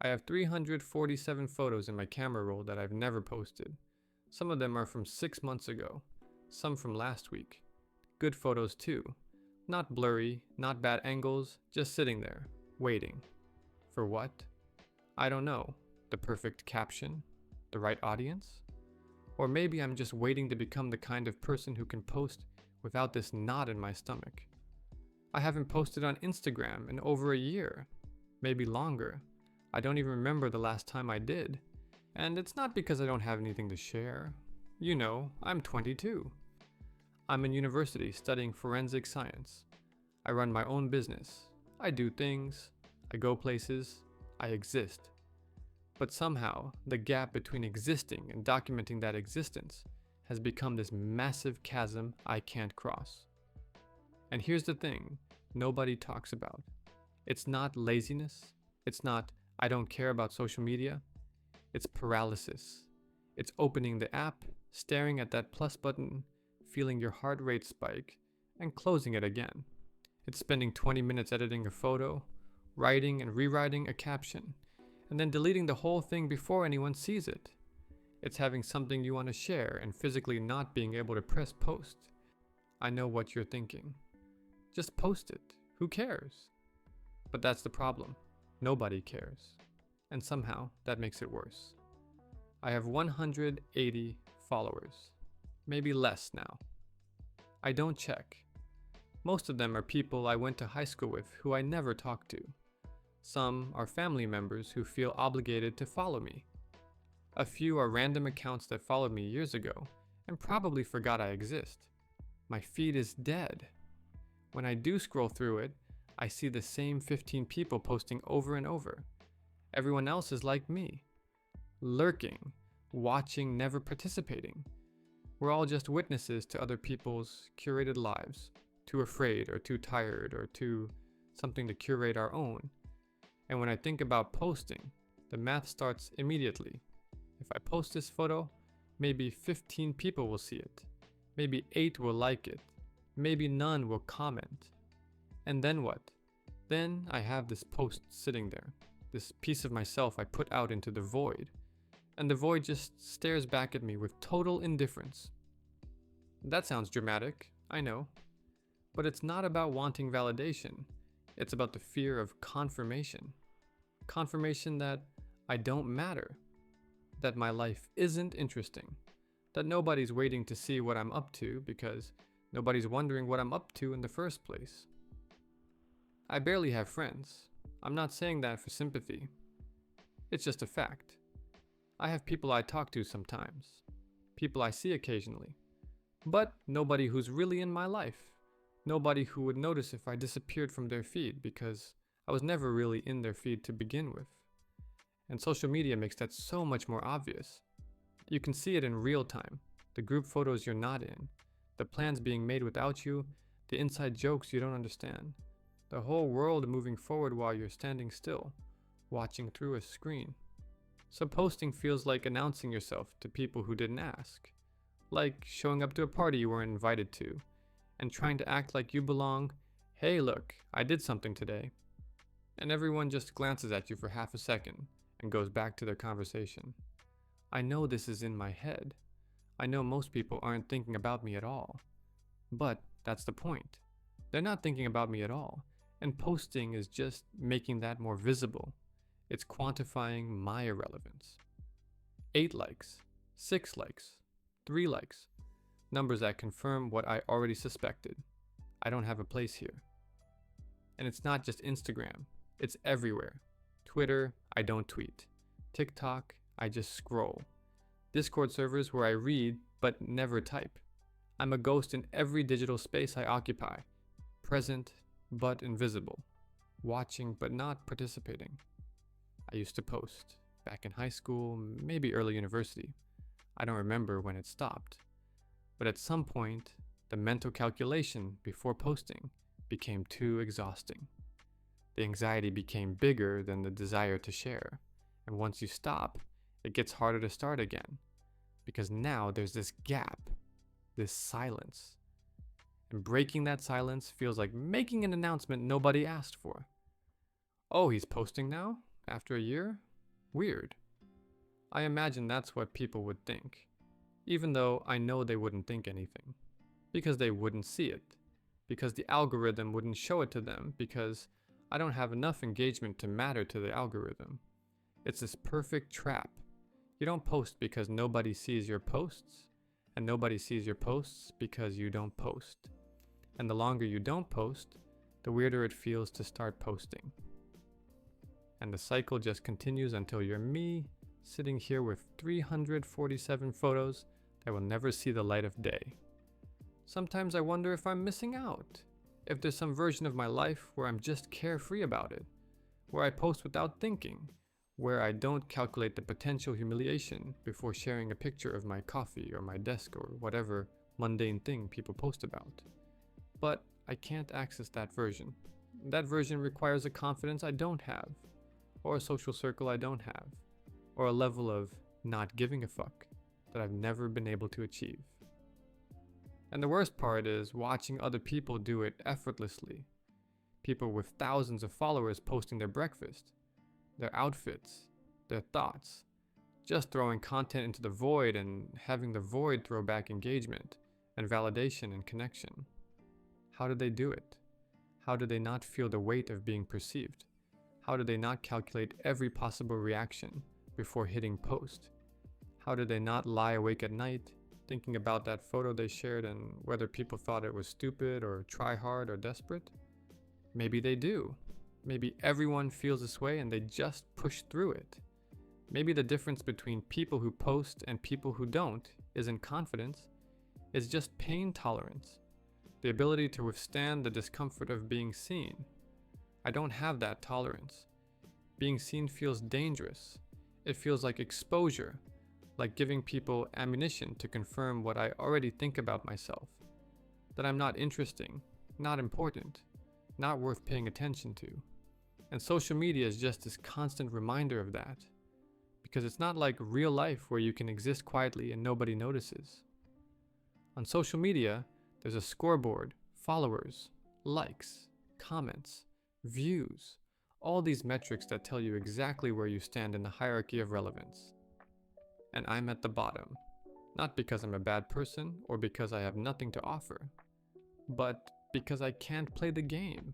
I have 347 photos in my camera roll that I've never posted. Some of them are from 6 months ago, some from last week. Good photos too. Not blurry, not bad angles, just sitting there, waiting. For what? I don't know. The perfect caption? The right audience? Or maybe I'm just waiting to become the kind of person who can post without this knot in my stomach. I haven't posted on Instagram in over a year, maybe longer. I don't even remember the last time I did. And it's not because I don't have anything to share. You know, I'm 22. I'm in university studying forensic science. I run my own business. I do things. I go places. I exist. But somehow, the gap between existing and documenting that existence has become this massive chasm I can't cross. And here's the thing nobody talks about. It's not laziness. It's not, I don't care about social media. It's paralysis. It's opening the app, staring at that plus button, feeling your heart rate spike, and closing it again. It's spending 20 minutes editing a photo, writing and rewriting a caption, and then deleting the whole thing before anyone sees it. It's having something you want to share and physically not being able to press post. I know what you're thinking. Just post it. Who cares? But that's the problem. Nobody cares. And somehow that makes it worse. I have 180 followers. Maybe less now. I don't check. Most of them are people I went to high school with who I never talked to. Some are family members who feel obligated to follow me. A few are random accounts that followed me years ago and probably forgot I exist. My feed is dead. When I do scroll through it, I see the same 15 people posting over and over. Everyone else is like me. Lurking, watching, never participating. We're all just witnesses to other people's curated lives, too afraid or too tired or too something to curate our own. And when I think about posting, the math starts immediately. If I post this photo, maybe 15 people will see it. Maybe 8 will like it. Maybe none will comment. And then what? Then I have this post sitting there, this piece of myself I put out into the void. And the void just stares back at me with total indifference. That sounds dramatic, I know. But it's not about wanting validation. It's about the fear of confirmation. Confirmation that I don't matter. That my life isn't interesting. That nobody's waiting to see what I'm up to because nobody's wondering what I'm up to in the first place. I barely have friends. I'm not saying that for sympathy. It's just a fact. I have people I talk to sometimes. People I see occasionally. But nobody who's really in my life. Nobody who would notice if I disappeared from their feed because I was never really in their feed to begin with. And social media makes that so much more obvious. You can see it in real time, the group photos you're not in, the plans being made without you, the inside jokes you don't understand, the whole world moving forward while you're standing still, watching through a screen. So posting feels like announcing yourself to people who didn't ask, like showing up to a party you weren't invited to, and trying to act like you belong. Hey look, I did something today. And everyone just glances at you for half a second and goes back to their conversation. I know this is in my head. I know most people aren't thinking about me at all. But that's the point. They're not thinking about me at all. And posting is just making that more visible. It's quantifying my irrelevance. 8 likes, 6 likes, 3 likes. Numbers that confirm what I already suspected. I don't have a place here. And it's not just Instagram. It's everywhere. Twitter, I don't tweet. TikTok, I just scroll. Discord servers where I read but never type. I'm a ghost in every digital space I occupy. Present but invisible. Watching but not participating. I used to post. Back in high school, maybe early university. I don't remember when it stopped. But at some point, the mental calculation before posting became too exhausting. The anxiety became bigger than the desire to share. And once you stop, it gets harder to start again. Because now there's this gap, this silence. And breaking that silence feels like making an announcement nobody asked for. Oh, he's posting now? After a year? Weird. I imagine that's what people would think, even though I know they wouldn't think anything. Because they wouldn't see it. Because the algorithm wouldn't show it to them, because I don't have enough engagement to matter to the algorithm. It's this perfect trap. You don't post because nobody sees your posts, and nobody sees your posts because you don't post. And the longer you don't post, the weirder it feels to start posting. And the cycle just continues until you're me, sitting here with 347 photos that will never see the light of day. Sometimes I wonder if I'm missing out, if there's some version of my life where I'm just carefree about it, where I post without thinking, where I don't calculate the potential humiliation before sharing a picture of my coffee or my desk or whatever mundane thing people post about. But I can't access that version. That version requires a confidence I don't have, or a social circle I don't have, or a level of not giving a fuck that I've never been able to achieve. And the worst part is watching other people do it effortlessly. People with thousands of followers posting their breakfast, their outfits, their thoughts, just throwing content into the void and having the void throw back engagement and validation and connection. How do they do it? How do they not feel the weight of being perceived? How do they not calculate every possible reaction before hitting post? How do they not lie awake at night thinking about that photo they shared and whether people thought it was stupid or try hard or desperate? Maybe they do. Maybe everyone feels this way and they just push through it. Maybe the difference between people who post and people who don't isn't confidence, it's just pain tolerance. The ability to withstand the discomfort of being seen. I don't have that tolerance. Being seen feels dangerous. It feels like exposure, like giving people ammunition to confirm what I already think about myself. That I'm not interesting, not important, not worth paying attention to. And social media is just this constant reminder of that. Because it's not like real life where you can exist quietly and nobody notices. On social media, there's a scoreboard, followers, likes, comments, views, all these metrics that tell you exactly where you stand in the hierarchy of relevance. And I'm at the bottom, not because I'm a bad person or because I have nothing to offer, but because I can't play the game.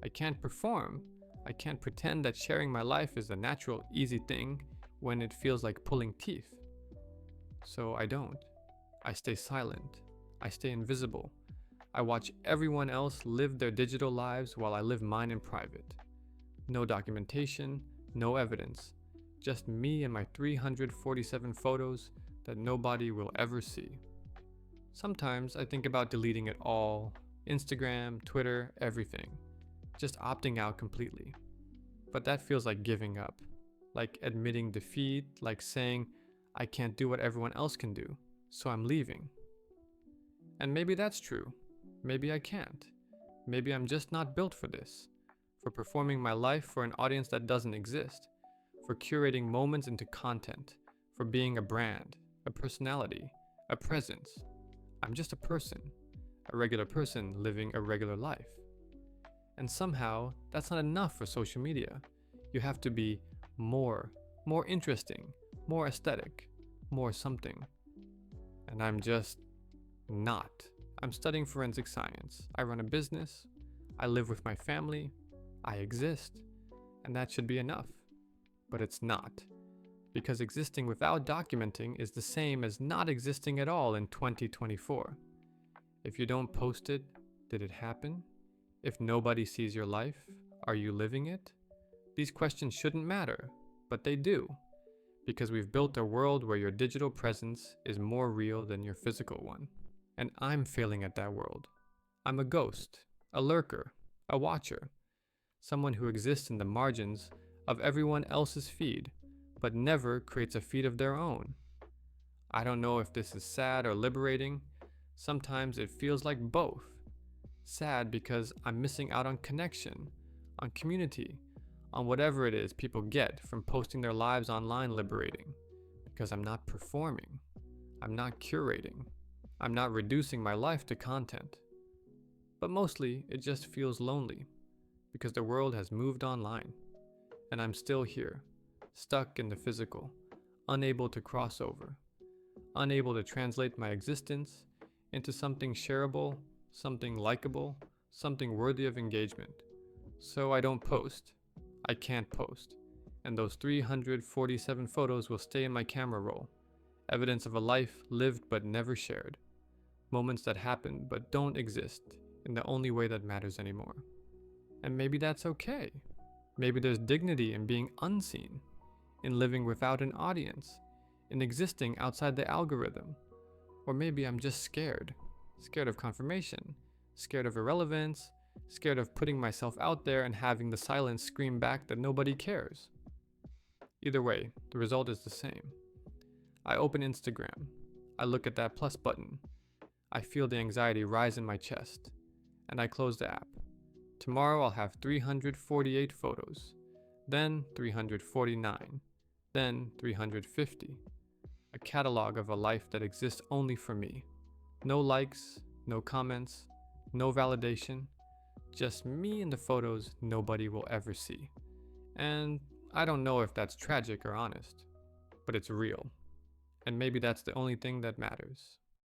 I can't perform. I can't pretend that sharing my life is a natural, easy thing when it feels like pulling teeth. So I don't. I stay silent. I stay invisible. I watch everyone else live their digital lives while I live mine in private. No documentation, no evidence. Just me and my 347 photos that nobody will ever see. Sometimes I think about deleting it all. Instagram, Twitter, everything. Just opting out completely. But that feels like giving up. Like admitting defeat, like saying, I can't do what everyone else can do, so I'm leaving. And maybe that's true. Maybe I can't. Maybe I'm just not built for this. For performing my life for an audience that doesn't exist. For curating moments into content. For being a brand, a personality, a presence. I'm just a person. A regular person living a regular life. And somehow, that's not enough for social media. You have to be more interesting, more aesthetic, more something. And I'm just not. I'm studying forensic science. I run a business. I live with my family. I exist. And that should be enough. But it's not. Because existing without documenting is the same as not existing at all in 2024. If you don't post it, did it happen? If nobody sees your life, are you living it? These questions shouldn't matter, but they do. Because we've built a world where your digital presence is more real than your physical one. And I'm failing at that world. I'm a ghost, a lurker, a watcher. Someone who exists in the margins of everyone else's feed, but never creates a feed of their own. I don't know if this is sad or liberating. Sometimes it feels like both. Sad because I'm missing out on connection, on community, on whatever it is people get from posting their lives online. Liberating because I'm not performing. I'm not curating. I'm not reducing my life to content. But mostly it just feels lonely because the world has moved online and I'm still here, stuck in the physical, unable to cross over, unable to translate my existence into something shareable, something likable, something worthy of engagement. So I don't post. I can't post. And those 347 photos will stay in my camera roll, evidence of a life lived but never shared, moments that happened but don't exist in the only way that matters anymore. And maybe that's okay. Maybe there's dignity in being unseen, in living without an audience, in existing outside the algorithm. Or maybe I'm just scared. Scared of confirmation, scared of irrelevance, scared of putting myself out there and having the silence scream back that nobody cares. Either way, the result is the same. I open Instagram. I look at that plus button. I feel the anxiety rise in my chest, and I close the app. Tomorrow I'll have 348 photos, then 349, then 350. A catalog of a life that exists only for me. No likes, no comments, no validation, just me and the photos nobody will ever see. And I don't know if that's tragic or honest, but it's real. And maybe that's the only thing that matters.